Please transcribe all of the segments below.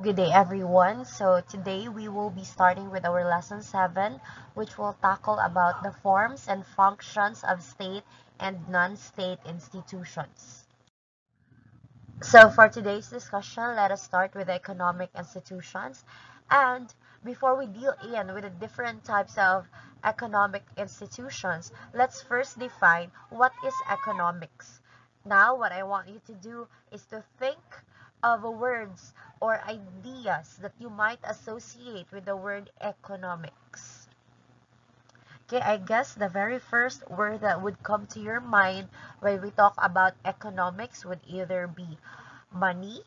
Good day, everyone. So today we will be starting with our lesson 7, which will tackle about the forms and functions of state and non-state institutions. So for today's discussion, let us start with the economic institutions. And before we deal in with the different types of economic institutions, let's first define what is economics. Now, what I want you to do is to think of words or ideas that you might associate with the word economics. Okay, I guess the very first word that would come to your mind when we talk about economics would either be money,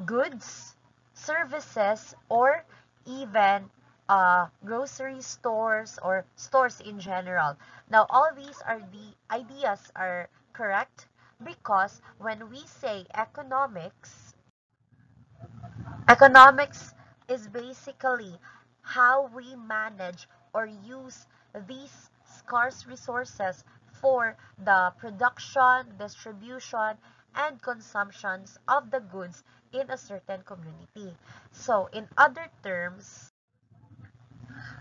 goods, services, or even grocery stores or stores in general. Now, all these are the ideas are correct because when we say economics is basically how we manage or use these scarce resources for the production, distribution, and consumptions of the goods in a certain community. So, in other terms,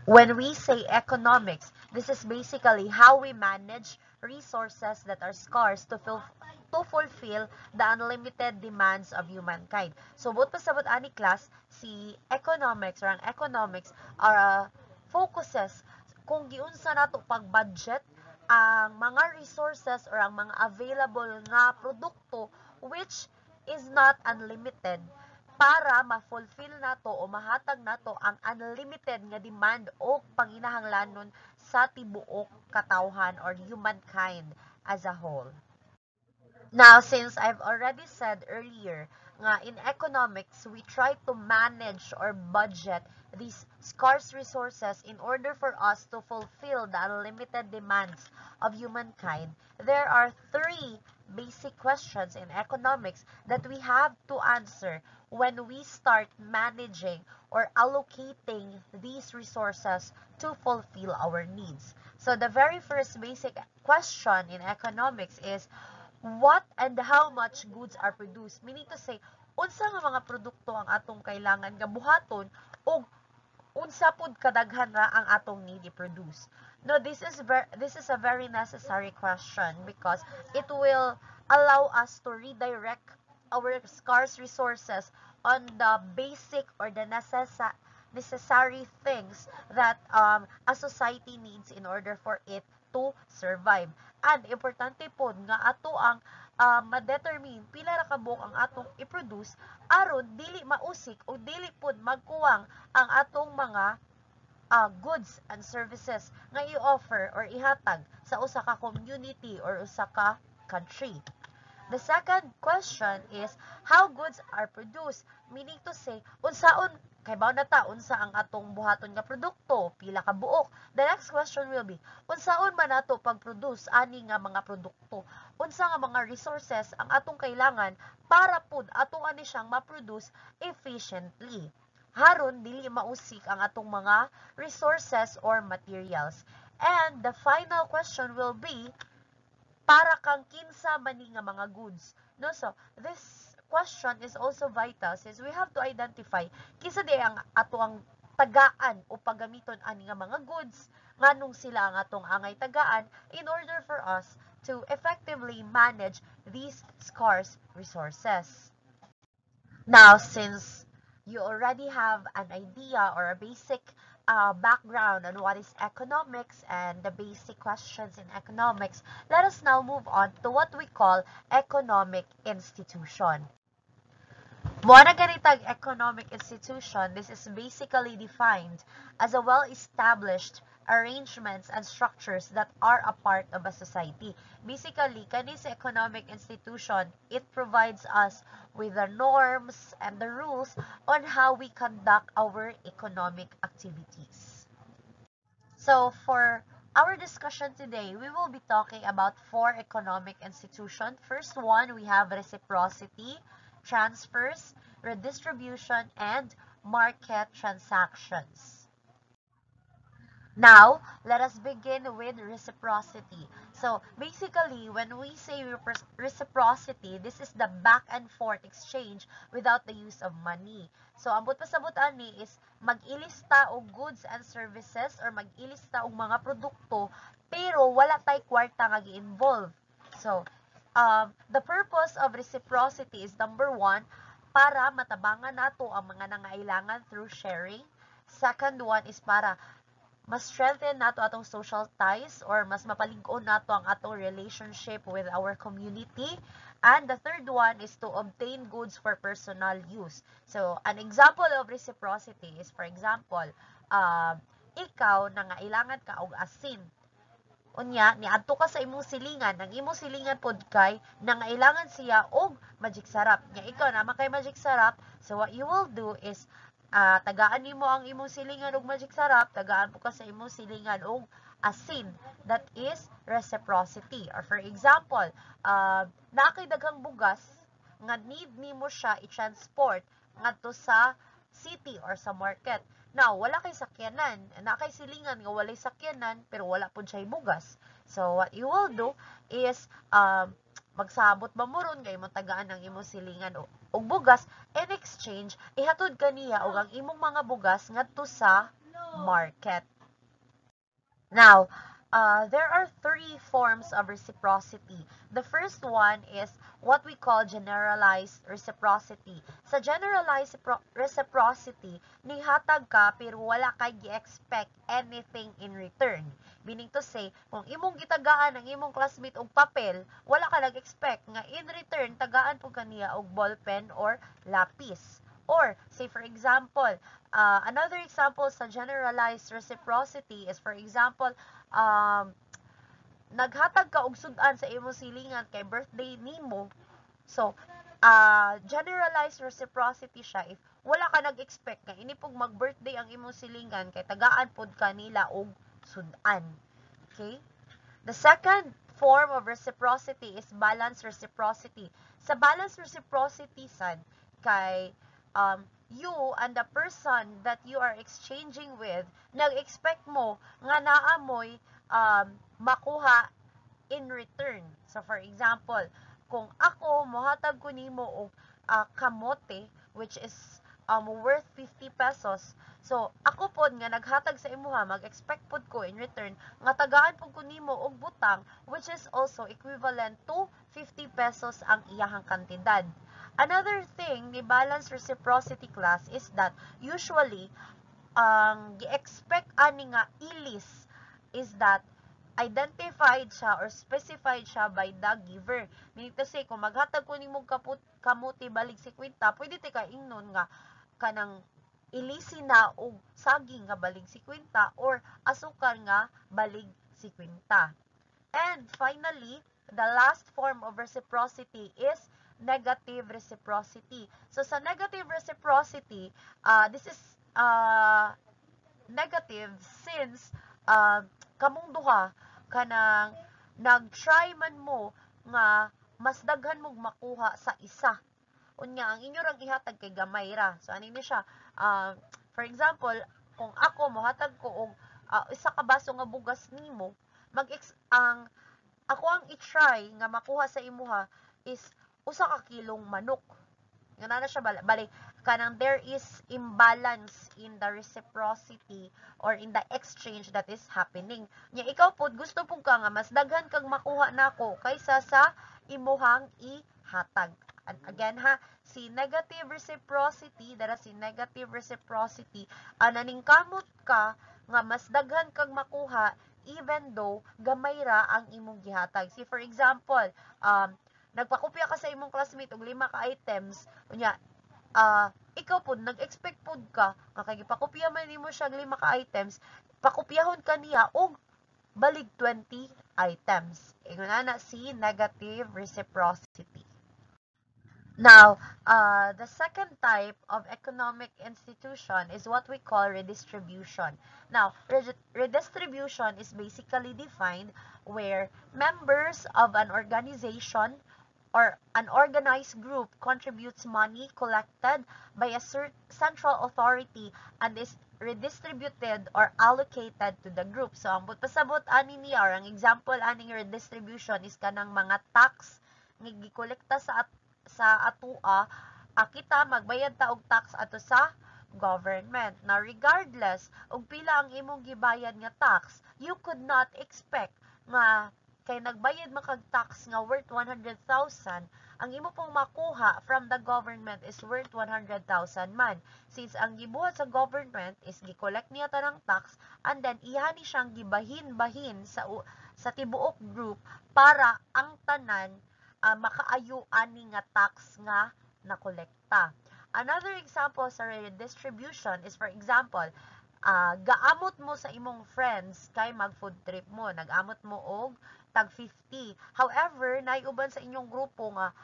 when we say economics, this is basically how we manage resources that are scarce to fulfill the unlimited demands of humankind. So, both pasabot ani class, si economics or ang economics are focuses kung giunsa nato pag-budget ang mga resources or ang mga available nga produkto which is not unlimited para ma-fulfill nato o mahatag nato ang unlimited nga demand o panginahanglanon sa tibuok katawhan or humankind as a whole. Now, since I've already said earlier nga in economics, we try to manage or budget these scarce resources in order for us to fulfill the unlimited demands of humankind. There are three basic questions in economics that we have to answer when we start managing or allocating these resources to fulfill our needs. So the very first basic question in economics is what and how much goods are produced. Meaning to say, unsa nga mga produkto ang atong kailangan nga buhaton o unsa pud kadaghan ra ang atong need i-produce. No, this is a very necessary question because it will allow us to redirect our scarce resources on the basic or the necessary things that a society needs in order for it to survive. And importante po nga ato ang ma-determine pila ra ka buok ang atong i-produce aron dili mausik o dili pud magkuwang ang atong mga goods and services nga i-offer or ihatag sa usa ka community or usa ka country. The second question is how goods are produced, meaning to say unsaon kay baw na ta unsa ang atong buhaton nga produkto, pila ka buok. The next question will be unsaon man nato pag-produce ani nga mga produkto, unsa nga mga resources ang atong kailangan para pud ato ani siyang ma-produce efficiently haron dili mausik ang atong mga resources or materials. And the final question will be para kang kinsa mani nga mga goods. No, so this question is also vital since we have to identify kinsa di ang ato ang tagaan o paggamiton ani nga mga goods nganong sila ang atong angay tagaan in order for us to effectively manage these scarce resources. Now, since you already have an idea or a basic background on what is economics and the basic questions in economics, let us now move on to what we call economic institution. Moana ganitag economic institution, this is basically defined as a well-established arrangements and structures that are a part of a society. Basically, kani sa economic institution, it provides us with the norms and the rules on how we conduct our economic activities. So for our discussion today, we will be talking about four economic institutions. First one, we have reciprocity, transfers, redistribution, and market transactions. Now, let us begin with reciprocity. So, basically, when we say reciprocity, this is the back and forth exchange without the use of money. So, ambot pa sabot ani is mag-ilista og goods and services or mag-ilista og mga produkto pero wala tay kwarta nga gi-involve. So, the purpose of reciprocity is number one, para matabangan nato ang mga nangailangan through sharing. Second one is para mas strengthen nato atong social ties or mas mapalig-on nato ang atong relationship with our community. And the third one is to obtain goods for personal use. So, an example of reciprocity is, for example, ikaw nangailangan ka og asin. Unya, niadto ka sa imong silingan, ang imong silingan pod kay nangailangan siya og magic sarap. Nya ikaw naman kay magic sarap, so what you will do is tagaan nimo ang imong silingan og magic sarap, tagaan po ka sa imong silingan og asin. That is reciprocity. Or for example, nakay daghang bugas nga need nimo siya i-transport ngadto sa city or sa market. Now, wala kay sakyanan. Nakay silingan nga walay sakyanan pero wala pud siya bugas. So what you will do is magsabot ba mo ron kay mo tagaan ang imong silingan og bugas, in exchange ihatod kaniya og ang imong mga bugas ngadto sa market. Now, there are three forms of reciprocity. The first one is what we call generalized reciprocity. Sa generalized reciprocity, nihatag ka pero wala kay gi-expect anything in return. Meaning to say, kung imong gitagaan ang imong classmate og papel, wala ka nag-expect nga in return tagaan po kaniya og ballpen or lapis. Or, say for example, another example sa generalized reciprocity is, for example, naghatag ka og sudan sa imong silingan kay birthday nimo. So, generalized reciprocity siya if wala ka nag-expect nga ini pog mag-birthday ang imong silingan kay tagaan pod kanila og sudan. Okay? The second form of reciprocity is balanced reciprocity. Sa balanced reciprocity sad kay you and the person that you are exchanging with, nag-expect mo nga naamoy makuha in return. So, for example, kung ako, mohatag ko nimo og kamote, which is worth 50 pesos. So, ako pod nga naghatag sa imuha, mag-expect pod ko in return, nga tagaan pod ko nimo og butang, which is also equivalent to 50 pesos ang iyahang kantidad. Another thing, the balanced reciprocity class is that usually, ang gi-expect ani nga ilis is that identified siya or specified siya by the giver. Meaning to say, kung maghatag ko nimo kamuti balig 50, pwede ti ka ingnon nga kanang ilisi na og saging nga balig 50 or asukar nga balig 50. And finally, the last form of reciprocity is negative reciprocity. So, sa negative reciprocity, this is negative since kamong duha kanang nag-try man mo nga mas daghan mong makuha sa isa. Unya, ang inyo rang ihatag kay gamay ra. So, ano siya? For example, kung ako mohatag ko og isa ka baso nga bugas nimo, ako ang i-try nga makuha sa imuha is usa ka kilong manok. Nga na siya bali kanang there is imbalance in the reciprocity or in the exchange that is happening. Nya ikaw pod gusto pud ka nga mas daghan kag makuha nako kaysa sa imuhang ihatag. And again ha, si negative reciprocity, ananing kamot ka nga mas daghan kag makuha even though gamay ra ang imong gihatag. See for example, nagpakopya ka sa imong classmate og 5 ka items, unya ikaw po nag-expect pod ka nga kay gipakopya man nimo siya 5 ka items, pakopyahon ka niya og balig 20 items. Ingon na si negative reciprocity. Now, the second type of economic institution is what we call redistribution. Now, redistribution is basically defined where members of an organization or an organized group contributes money collected by a central authority and is redistributed or allocated to the group. So, ang pasabot ani niya, or ang example aning redistribution is kanang mga tax nga gikolekta sa atua, kita magbayad ta og tax ato sa government. Now, regardless og pila ang imong gibayad nga tax, you could not expect nga kay nagbayad makag tax nga worth 100,000, ang imo pong makuha from the government is worth 100,000 man. Since ang gibuhat sa government is gi-collect niya tanang tax and then ihani siyang gibahin-bahin sa tibuok group para ang tanan makaayo ani nga tax nga nakolekta. Another example sa redistribution is, for example, gaamot mo sa imong friends kay mag food trip mo, nag-amot mo og tag 50. However, naiuban sa inyong grupo nga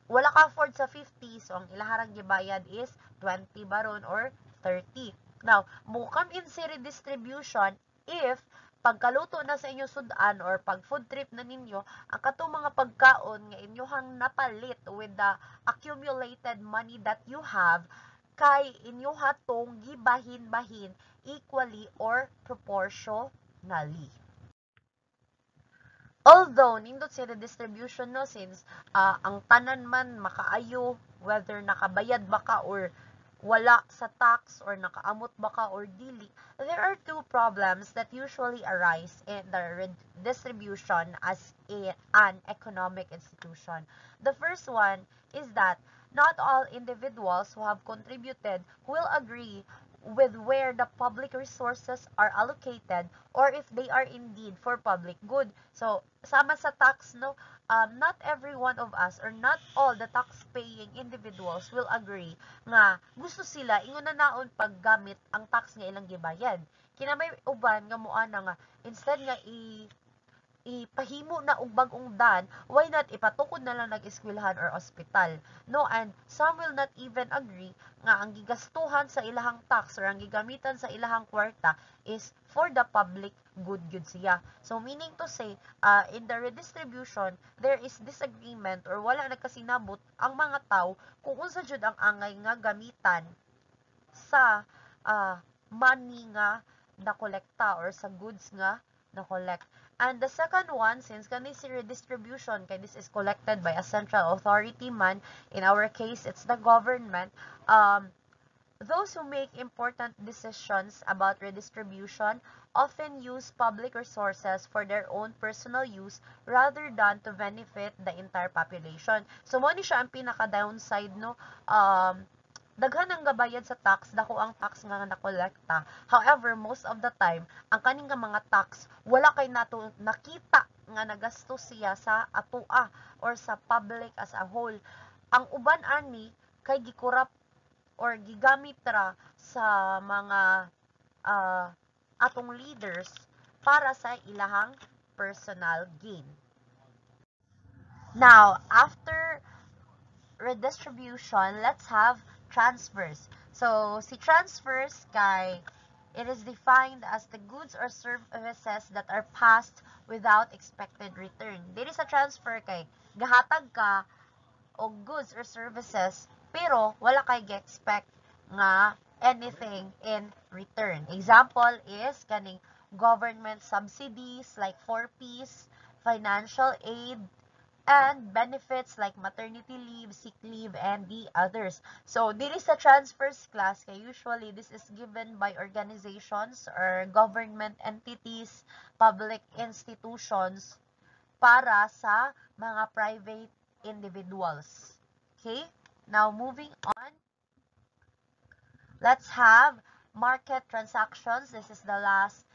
wala ka afford sa 50, so ang ilaharang gibayad is 20 baron or 30. Now, mo come in si redistribution if pagkaluto na sa inyo sudan or pag food trip na ninyo, ang katong mga pagkaon nga inyohang napalit with the accumulated money that you have, kay inyo hatong gibahin-bahin equally or proportionally. Although, nindot si redistribution no, since ang tanan man makaayo, whether nakabayad ba ka or wala sa tax or nakaamot ba ka or dili, there are two problems that usually arise in the redistribution as an economic institution. The first one is that not all individuals who have contributed will agree with where the public resources are allocated or if they are indeed for public good. So, sama sa tax, no, not every one of us or not all the tax-paying individuals will agree nga gusto sila ingon na naon paggamit ang tax nga ilang gibayad. Kina may uban nga muana nga instead nga ipahimo na og bag-ong dan, why not ipatukod na lang nag-eskwelahan or ospital, no? And some will not even agree nga ang gigastuhan sa ilahang tax or ang gigamitan sa ilahang kwarta is for the public good gyud siya. So meaning to say, in the redistribution, there is disagreement or wala nagkasinabot ang mga tao kung unsa jud ang angay nga gamitan sa money nga nakolekta or sa goods nga na-collect. And the second one, since kani si redistribution, kay this is collected by a central authority man, in our case, it's the government, those who make important decisions about redistribution often use public resources for their own personal use rather than to benefit the entire population. So, mo ni siya ang pinaka-downside, no? Daghan ang gabayad sa tax, dako ang tax nga nakolekta. However, most of the time, ang kaning nga mga tax, wala kay nato nakita nga nagastos siya sa atua or sa public as a whole. Ang uban ani kay gikurap or gigamit ra sa mga atong leaders para sa ilahang personal gain. Now, after redistribution, let's have transfers. So, si transfers kay it is defined as the goods or services that are passed without expected return. Dili sa transfer kay gahatag ka og goods or services pero wala kay gi-expect nga anything in return. Example is kaning government subsidies like 4Ps, financial aid, and benefits like maternity leave, sick leave, and the others. So, dili sa transfers class, kay usually this is given by organizations or government entities, public institutions, para sa mga private individuals. Okay? Now, moving on, let's have market transactions. This is the last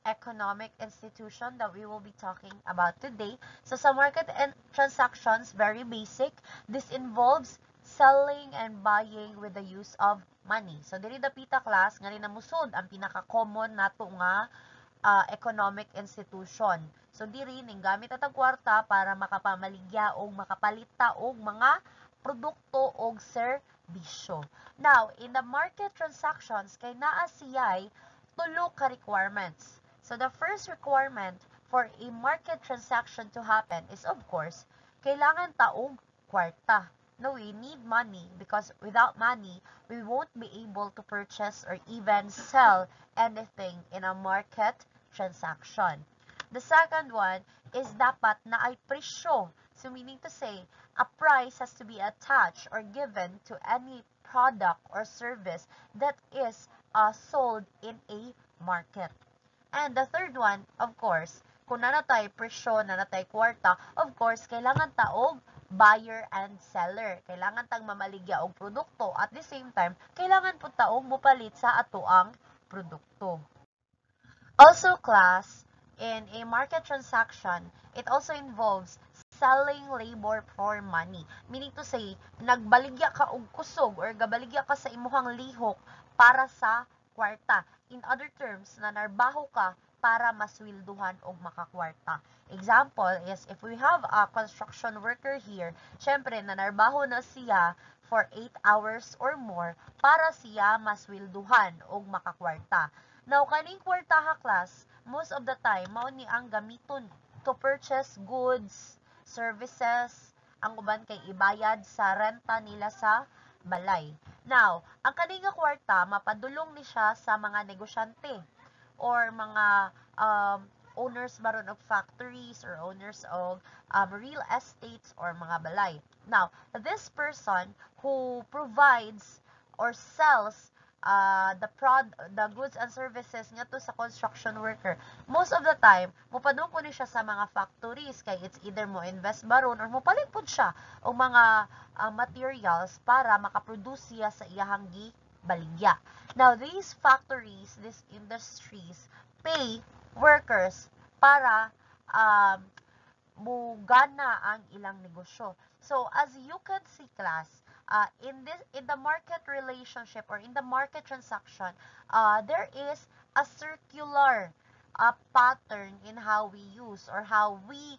economic institution that we will be talking about today. So sa market and transactions, very basic. This involves selling and buying with the use of money. So diri dapita class nga namusod ang pinaka-common nato nga economic institution. So diri ning gamit atag kwarta para makapamaligya o makapalita og mga produkto og serbisyo. Now, in the market transactions kay naa siyay tulo ka requirements. So, the first requirement for a market transaction to happen is, of course, kailangan taong kwarta. No, we need money because without money, we won't be able to purchase or even sell anything in a market transaction. The second one is dapat na ay presyo. So meaning to say, a price has to be attached or given to any product or service that is sold in a market. And the third one, of course, kung nanatay presyo, nanatay kwarta, of course, kailangan taog buyer and seller. Kailangan tang mamaligya og produkto. At the same time, kailangan po taong mupalit sa atoang produkto. Also, class, in a market transaction, it also involves selling labor for money. Meaning to say, nagbaligya ka og kusog or gabaligya ka sa imuhang lihok para sa kwarta. In other terms, nanarbaho ka para maswilduhan og makakwarta. Example is, if we have a construction worker here, syempre, nanarbaho na siya for 8 hours or more para siya maswilduhan og makakwarta. Now, kaning kwartaha class, most of the time, mao ni ang gamiton to purchase goods, services, ang uban kay ibayad sa renta nila sa balay. Now, ang kaning kwarta, mapadulong ni siya sa mga negosyante or mga owners baron of factories or owners of real estates or mga balay. Now, this person who provides or sells the goods and services nga to sa construction worker, most of the time, mupadung ko ni siya sa mga factories kay it's either mo invest baron or mupalit po siya o mga materials para makaproduce siya sa iyahang baligya. Now, these factories, these industries, pay workers para mugana ang ilang negosyo. So, as you can see, class, in the market relationship or in the market transaction, there is a circular pattern in how we use or how we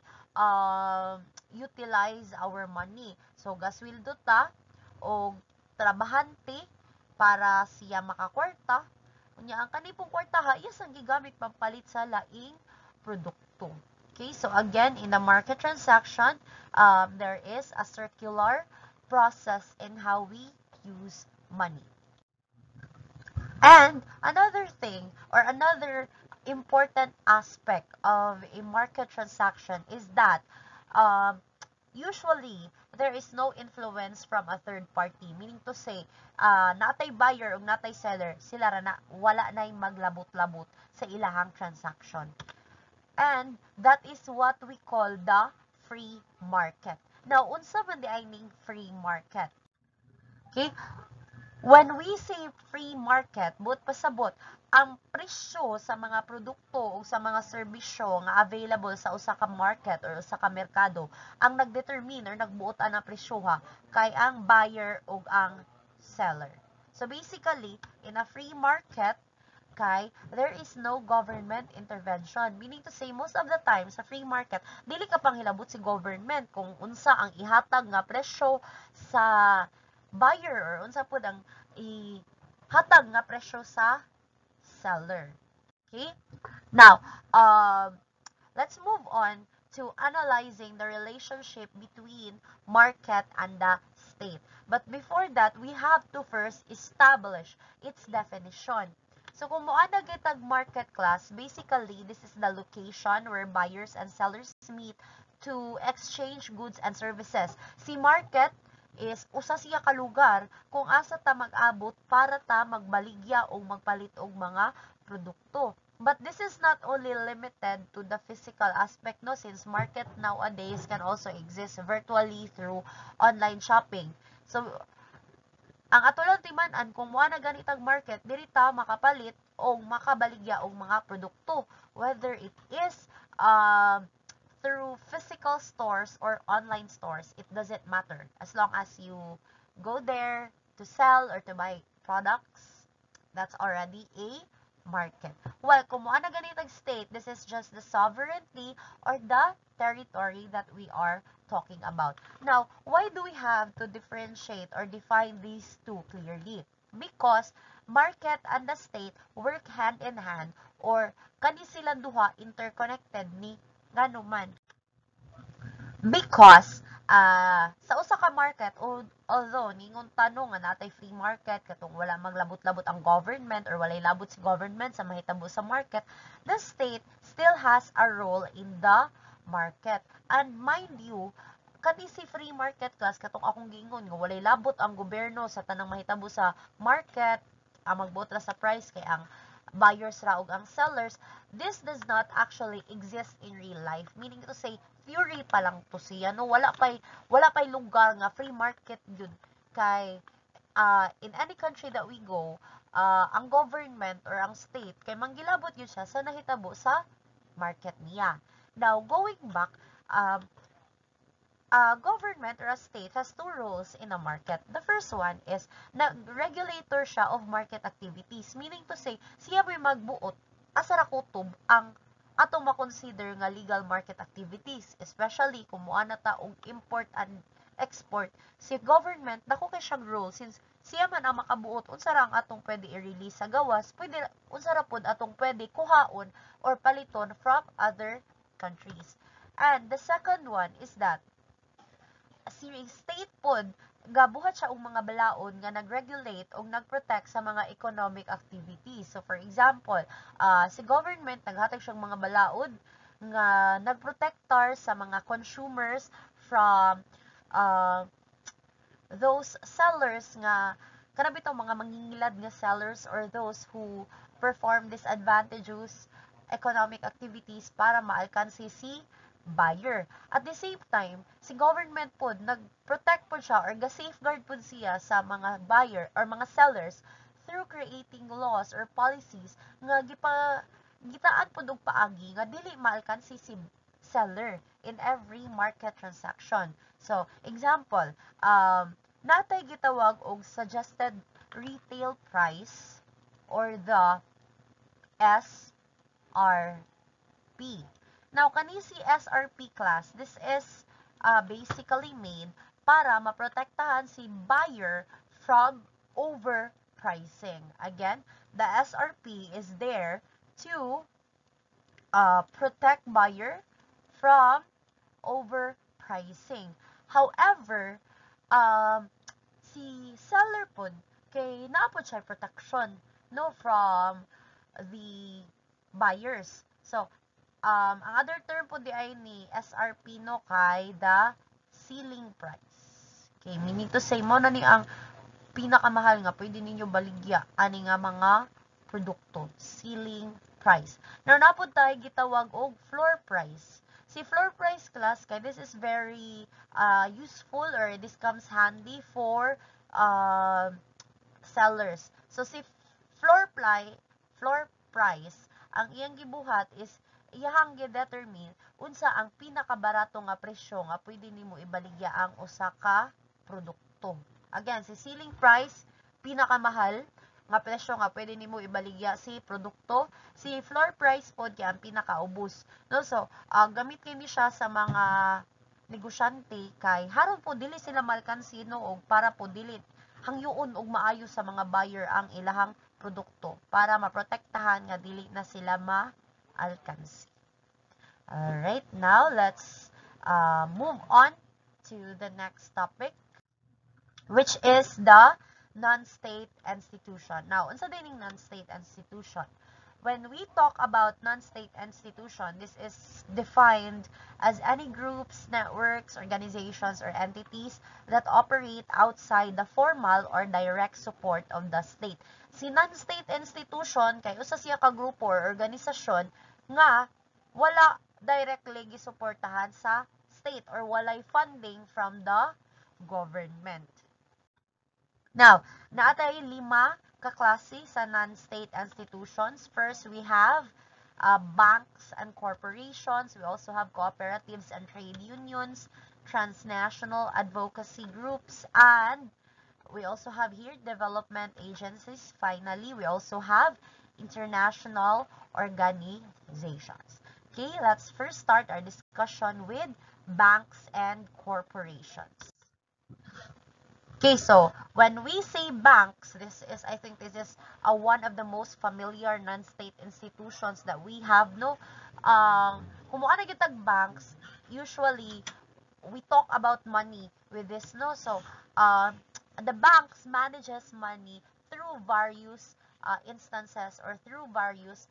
utilize our money. So, gaswildo ta o trabahante para siya makakwarta. Unya ang kanipong kwartaha, yes ang gigamit pampalit sa laing produkto. Okay, so again, in the market transaction, there is a circular process in how we use money. And another thing or another important aspect of a market transaction is that usually there is no influence from a third party, meaning to say natay buyer o natay seller, sila ra na wala nay maglabot-labot sa ilahang transaction. And that is what we call the free market. Now, unsa man di ay ning free market? Okay? When we say free market, but pasabot, ang presyo sa mga produkto o sa mga serbisyo nga available sa usa ka market or usa ka merkado, ang nagdetermine or nagbuot ang presyoha kay ang buyer o ang seller. So basically, in a free market, there is no government intervention. Meaning to say, most of the time, sa free market, dili ka pang hilabot si government kung unsa ang ihatag nga presyo sa buyer or unsa pud ang ihatag nga presyo sa seller. Okay? Now, let's move on to analyzing the relationship between market and the state. But before that, we have to first establish its definition. So, kung moana gitag market class, basically, this is the location where buyers and sellers meet to exchange goods and services. Si market is usa siya ka lugar kung asa ta mag-abot para ta magbaligya o magpalit og mga produkto. But this is not only limited to the physical aspect, no, since market nowadays can also exist virtually through online shopping. So, ang atulong timan-an kung mo na ganitag market, diri ta makapalit o makabaligya og mga produkto, whether it is through physical stores or online stores. It doesn't matter as long as you go there to sell or to buy products. That's already a market. Well, kung mo na ganitag state, this is just the sovereignty or the territory that we are talking about. Now, why do we have to differentiate or define these two clearly? Because market and the state work hand in hand or kani silang duha interconnected ni nganuman. Because sa usa ka market, although ningon tanong nga natay free market katong wala maglabot-labot ang government or walay labot si government sa mahitabo sa market, the state still has a role in the market. And mind you, kani si free market class katong akong giingon nga walay labot ang gobyerno sa tanang mahitabo sa market, ang magbuot ra sa price kay ang buyers ra ug ang sellers, this does not actually exist in real life. Meaning to say, theory pa lang to siya, no? Wala pay lugar nga free market yun. Kay, in any country that we go, ang government or ang state, kay manggilabot yun siya sa nahitabo sa market niya. Now, going back, government or a state has two roles in a market. The first one is regulator siya of market activities. Meaning to say, siya may magbuot asara kutob ang atong makonsider nga legal market activities. Especially kung muana ta og import and export. Si government, dako kay siyang role since siya man ang makabuot unsa ra ang atong pwede i-release sa gawas, pwede unsa ra pud atong pwede kuhaon or paliton from other countries. And the second one is that si state pod gabuhat siya og mga balaod nga nag-regulate o nag-protect sa mga economic activities. So for example, si government naghatag siyang mga balaod nga nagprotectar sa mga consumers from those sellers nga kanang bitaw mga mangingilad nga sellers or those who perform disadvantageous economic activities para maalkansi si buyer. At the same time, si government pod nag-protect pod siya or ga-safeguard pod siya sa mga buyer or mga sellers through creating laws or policies nga gitaan pod og paagi nga dili maalkansi si seller in every market transaction. So, example, natay gitawag og suggested retail price or the SRP. Now, kani si SRP class, this is basically made para maprotektahan si buyer from overpricing. Again, the SRP is there to protect buyer from overpricing. However, si seller pod kay naapod siya protection no from the buyers. So, ang other term po di ay ni SRP no kay the ceiling price. Okay, meaning to say mo na ni ang pinakamahal nga pwede ninyo baligya ani nga mga produkto, ceiling price. Now napod tayo gitawag og floor price. Si floor price class kay this is very useful or this comes handy for sellers. So si floor price ang iyang gibuhat is iyahang gi-determine unsa ang pinakabarato nga presyo nga pwede nimo ibaligya ang usa ka produkto. Again, si ceiling price pinakamahal nga presyo nga pwede nimo ibaligya si produkto. Si floor price pod kay ang pinakaubos. No, so gamit kini siya sa mga negosyante kay haron po dili sila malkansi no og para po dili hangyoon og maayo sa mga buyer ang ilahang produkto para maprotektahan nga dili na sila alkansi. Alright, now let's move on to the next topic, which is the non-state institution. Now, unsa dining non-state institution? When we talk about non-state institution, this is defined as any groups, networks, organizations, or entities that operate outside the formal or direct support of the state. Si non-state institution, kay usa siya ka grupo or organisasyon nga wala directly gisuportahan sa state or walay funding from the government. Now, naatay 5 kaklase sa non-state institutions. First, we have banks and corporations. We also have cooperatives and trade unions, transnational advocacy groups, and we also have here development agencies. Finally, we also have international organizations. Okay, let's first start our discussion with banks and corporations. Okay, so when we say banks, I think this is one of the most familiar non-state institutions that we have, no? Kung ano gitag banks, usually we talk about money with this, no? So, the banks manages money through various instances or through various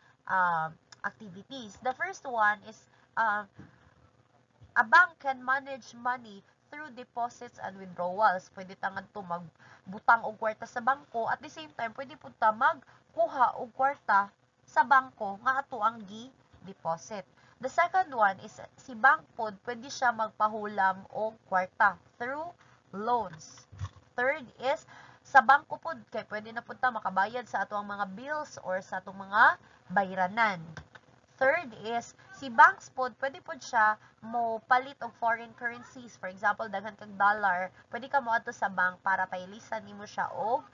activities. The first one is a bank can manage money through deposits and withdrawals. Pwede tangad to magbutang og kwarta sa bangko, at the same time pwede pud ta magkuha og kwarta sa bangko nga ato ang gi-deposit. The second one is si bank pod pwede siya magpahulam og kwarta through loans. Third is sa bangko pod kay pwede na pud ta makabayad sa ato ang mga bills or sa atong mga bayranan. Third is si banks pod pwede pod siya mo palit og foreign currencies. For example, daghan kag dollar, pwede ka moadto sa bank para pailisan nimo siya og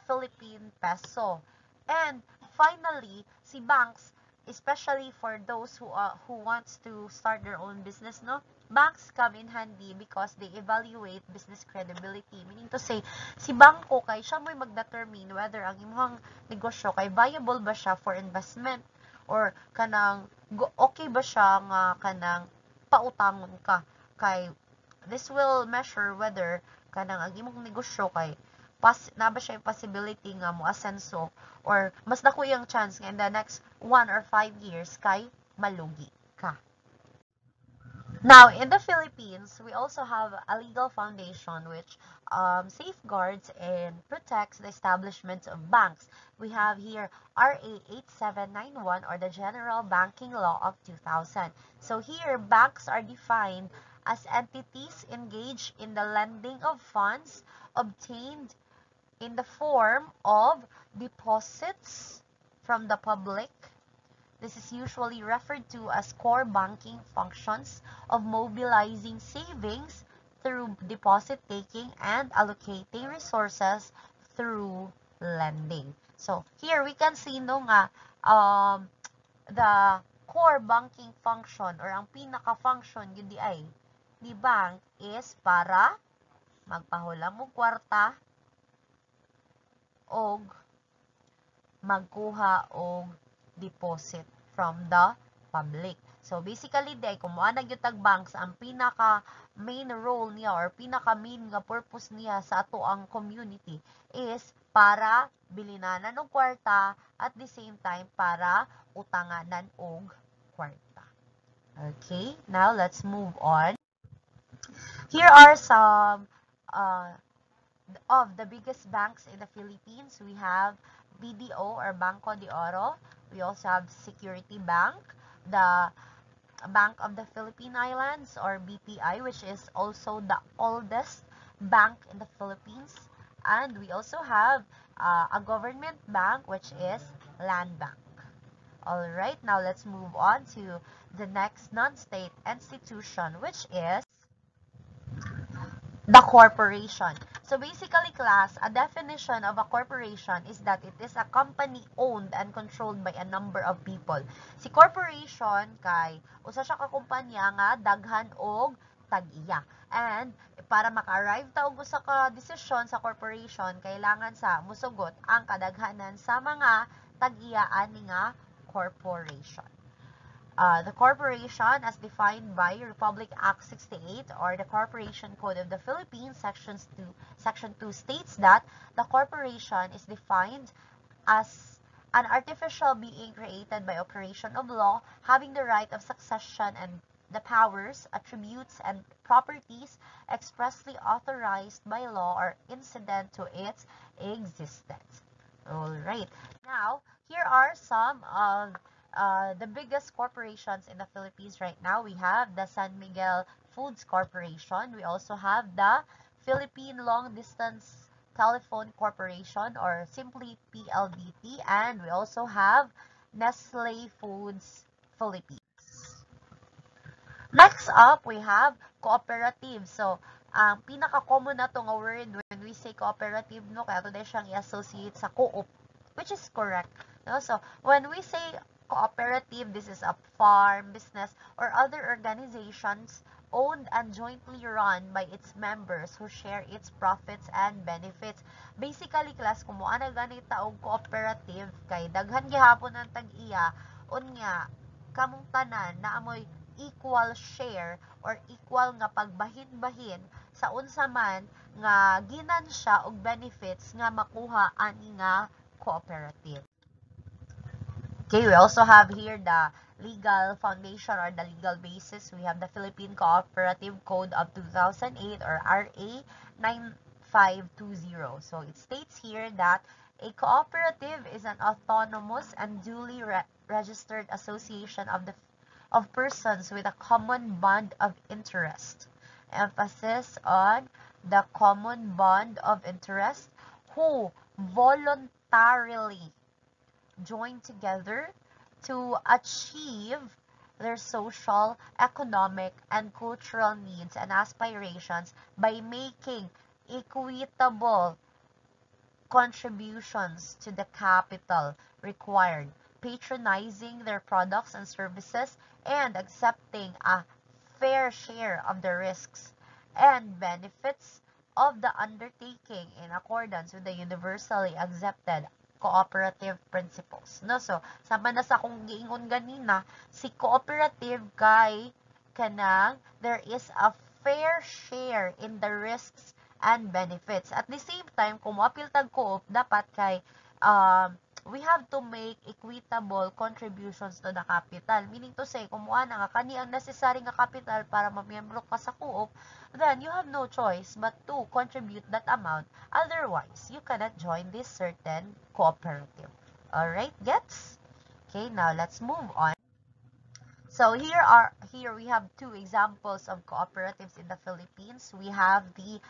Philippine peso. And finally, si banks, especially for those who wants to start their own business, no? Banks come in handy because they evaluate business credibility. Meaning to say, si bangko kay siya mo'y mag-determine whether ang imong negosyo kay viable ba siya for investment or kanang okay ba siya nga kanang pautangon ka. Kay this will measure whether kanang ang imong negosyo kay na ba siya yung possibility nga mo asenso or mas dako yung chance nga in the next 1 or 5 years kay malugi ka. Now, in the Philippines, we also have a legal foundation which safeguards and protects the establishment of banks. We have here RA 8791 or the General Banking Law of 2000. So here, banks are defined as entities engaged in the lending of funds obtained in the form of deposits from the public. This is usually referred to as core banking functions of mobilizing savings through deposit taking and allocating resources through lending. So here we can see no nga the core banking function or ang pinaka-function yun di ay ni bank is para magpahulam og kwarta og magkuha og deposit from the public. So basically day kung moana gyud tag banks, ang pinaka main role niya or pinaka main nga purpose niya sa ato ang community is para bilinanan og kwarta at the same time para utanganan og kwarta. Okay, now let's move on. Here are some of the biggest banks in the Philippines. We have BDO or Banco de Oro. We also have Security Bank, the Bank of the Philippine Islands or BPI, which is also the oldest bank in the Philippines. And we also have a government bank, which is Land Bank. Alright, now let's move on to the next non-state institution, which is the corporation. So basically, class, a definition of a corporation is that it is a company owned and controlled by a number of people. Si corporation kay usa siya ka kumpanya nga daghan og tag-iya. And para maka-arrive ta og usa ka desisyon sa corporation, kailangan sa musugot ang kadaghanan sa mga tag-iya ani nga corporation. The corporation as defined by Republic Act 68 or the Corporation Code of the Philippines, Section 2 states that the corporation is defined as an artificial being created by operation of law, having the right of succession and the powers, attributes, and properties expressly authorized by law or incident to its existence. Alright, now here are some of the biggest corporations in the Philippines right now. We have the San Miguel Foods Corporation. We also have the Philippine Long Distance Telephone Corporation or simply PLDT. And we also have Nestle Foods Philippines. Next up, we have cooperative. So, ang pinaka-common na itong word when we say cooperative, no, kaya ito din siyang i-associate sa co-op, which is correct. No? So, when we say cooperative, this is a farm, business, or other organizations owned and jointly run by its members who share its profits and benefits. Basically, class, kung mo ana ganita og cooperative, kay daghan gihapon ang tag-iya, unya, kamong tanan na amoy equal share or equal nga pagbahin-bahin sa unsa man nga ginansya og benefits nga makuha ani nga cooperative. Okay, we also have here the legal foundation or the legal basis. We have the Philippine Cooperative Code of 2008 or RA 9520. So it states here that a cooperative is an autonomous and duly registered association of persons with a common bond of interest. Emphasis on the common bond of interest who voluntarily join together to achieve their social, economic, and cultural needs and aspirations by making equitable contributions to the capital required, patronizing their products and services, and accepting a fair share of the risks and benefits of the undertaking in accordance with the universally accepted cooperative principles. No? So, sama na sa kung giingon ganina, si cooperative kay kanang there is a fair share in the risks and benefits. At the same time, kung moapil tag co-op, dapat kay we have to make equitable contributions to the capital. Meaning to say, kung na nga kani ang necessary nga capital para mamiyembro ka sa co-op, then you have no choice but to contribute that amount. Otherwise, you cannot join this certain cooperative. Alright, gets? Okay, now let's move on. So here we have two examples of cooperatives in the Philippines. We have the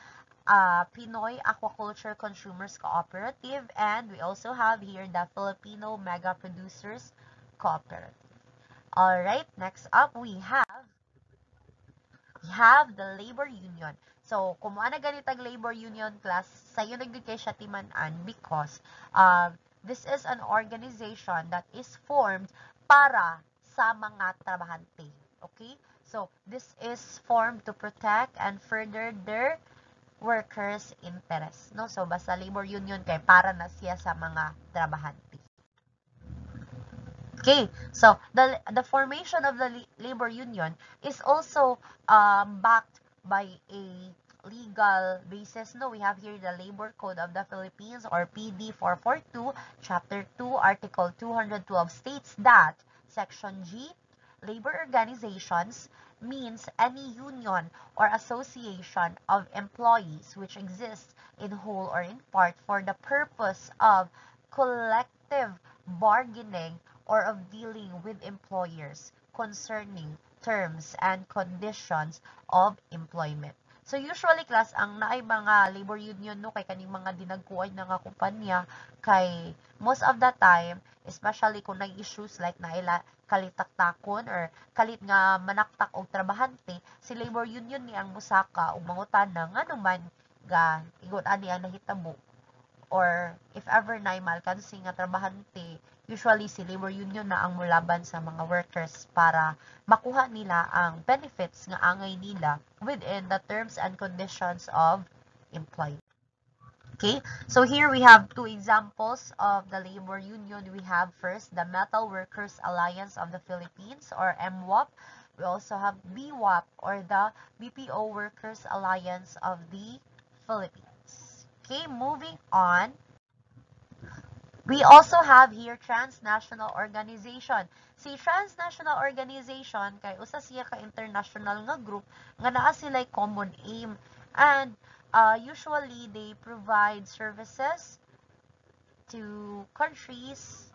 Pinoy Aquaculture Consumers Cooperative, and we also have here the Filipino Mega Producers Cooperative. Alright, next up we have the labor union. So, kung ano ganitag labor union class, sayo nagdikay siya timanan because this is an organization that is formed para sa mga trabahante. Okay? So, this is formed to protect and further their workers' interest. No? So, basta labor union kay para na siya sa mga trabahante. Okay, so the formation of the labor union is also backed by a legal basis. No, we have here the Labor Code of the Philippines or PD 442, Chapter 2, Article 212 states that Section G, labor organizations means any union or association of employees which exists in whole or in part for the purpose of collective bargaining or of dealing with employers concerning terms and conditions of employment. So usually class ang naay mga labor union no kay kaning mga dinagkuan na nga kumpanya kay most of the time especially kung nag issues like naila kalitaktakon or kalit nga manaktak og trabahante si labor union ni ang musaka og mangutana ngano man ga ingon ani ang nahitabo or if ever na malkansi nga trabahante, usually si labor union na ang mulaban sa mga workers para makuha nila ang benefits nga angay nila within the terms and conditions of employment. Okay, so here we have two examples of the labor union. We have first the Metal Workers Alliance of the Philippines or MWAP. We also have BWAP or the BPO Workers Alliance of the Philippines. Okay, moving on. We also have here transnational organization. Si transnational organization kay usa siya ka international nga group nga naa sila common aim and usually they provide services to countries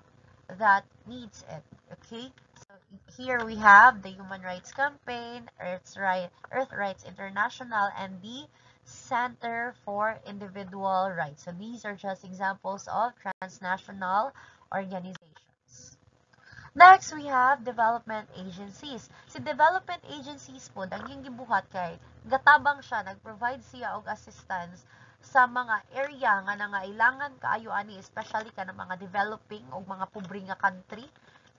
that needs it. Okay? So here we have the Human Rights Campaign, Earth Rights International, and the Center for Individual Rights. So these are just examples of transnational organizations. Next, we have development agencies. Si development agencies po, ang yung gibuhat kay, gatabang siya, nag-provide siya og assistance sa mga area nga nangailangan kaayo ani, especially ka ng mga developing o mga pobre nga country.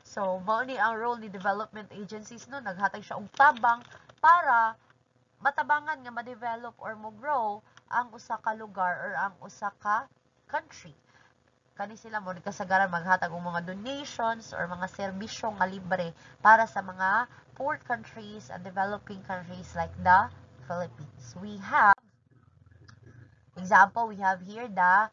So, mao ni ang role ni development agencies no, naghatag siya og tabang para matabangan nga ma-develop or mo-grow ang usa ka lugar or ang usa ka country. kani sila mo kasagaran maghatag og mga donations or mga serbisyo nga libre para sa mga poor countries and developing countries like the Philippines. We have example, we have here the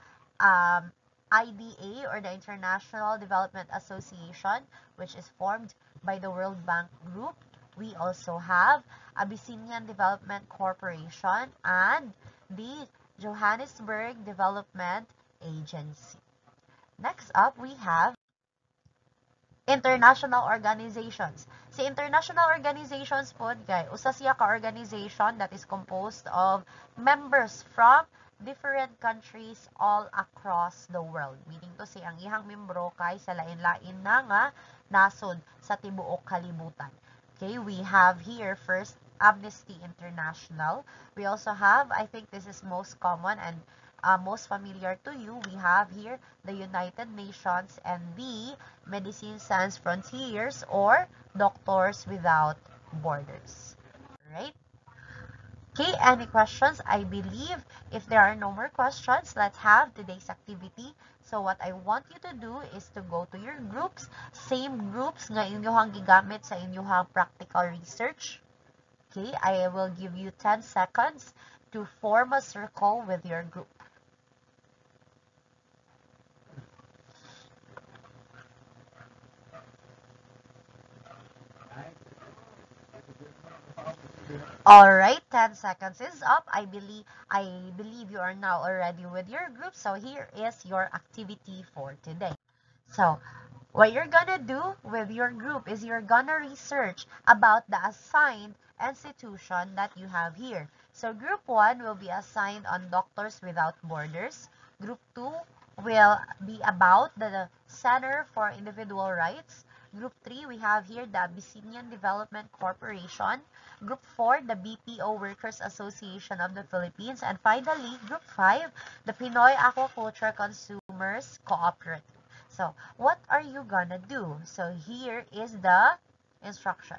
IDA, or the International Development Association, which is formed by the World Bank Group. We also have Abyssinian Development Corporation and the Johannesburg Development Agency. Next up, we have international organizations. Si international organizations po, usa siya ka organization that is composed of members from different countries all across the world. Meaning to si ang ihang membro kay sa lain-lain na nga nasod sa tibuok kalibutan. Okay, we have here first Amnesty International. We also have, I think this is most common and most familiar to you, we have here the United Nations and the Medicine Sans Frontiers, or Doctors Without Borders. Right? Okay, any questions? I believe if there are no more questions, let's have today's activity. So what I want you to do is to go to your groups, same groups nga inyohang gigamit sa inyohang practical research. Okay, I will give you 10 seconds to form a circle with your group. Alright, 10 seconds is up. I believe you are now already with your group. So here is your activity for today. So what you're gonna do with your group is you're gonna research about the assigned institution that you have here. So group 1 will be assigned on Doctors Without Borders. Group 2 will be about the Center for Individual Rights. Group 3, we have here the Abyssinian Development Corporation. Group 4, the BPO Workers Association of the Philippines. And finally, Group 5, the Pinoy Aquaculture Consumers Cooperative. So, what are you gonna do? So, here is the instruction.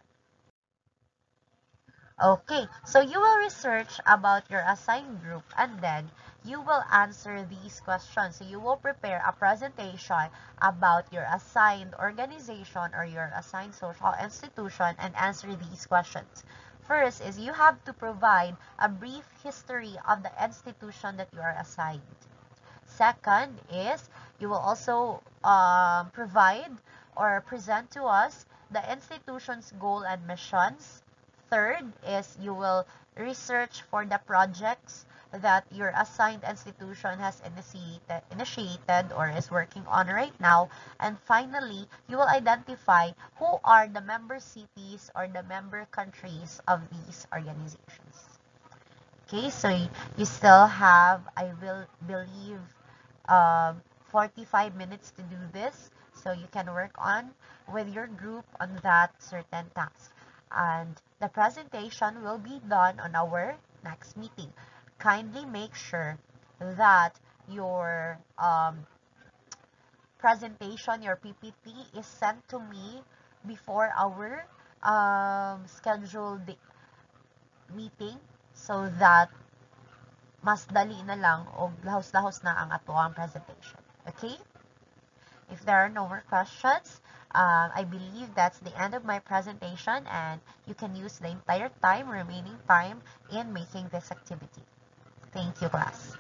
Okay, so you will research about your assigned group and then you will answer these questions. So you will prepare a presentation about your assigned organization or your assigned social institution and answer these questions. First is you have to provide a brief history of the institution that you are assigned. Second is you will also provide or present to us the institution's goal and missions. Third is you will research for the projects that your assigned institution has initiated or is working on right now. And finally, you will identify who are the member cities or the member countries of these organizations. Okay, so you still have, I will believe, 45 minutes to do this. So you can work on with your group on that certain task. And the presentation will be done on our next meeting. Kindly make sure that your presentation, your PPT, is sent to me before our scheduled meeting so that mas dali na lang o lahos-lahos na ang atoang presentation. Okay? If there are no more questions, I believe that's the end of my presentation and you can use the entire remaining time in making this activity. Thank you, class.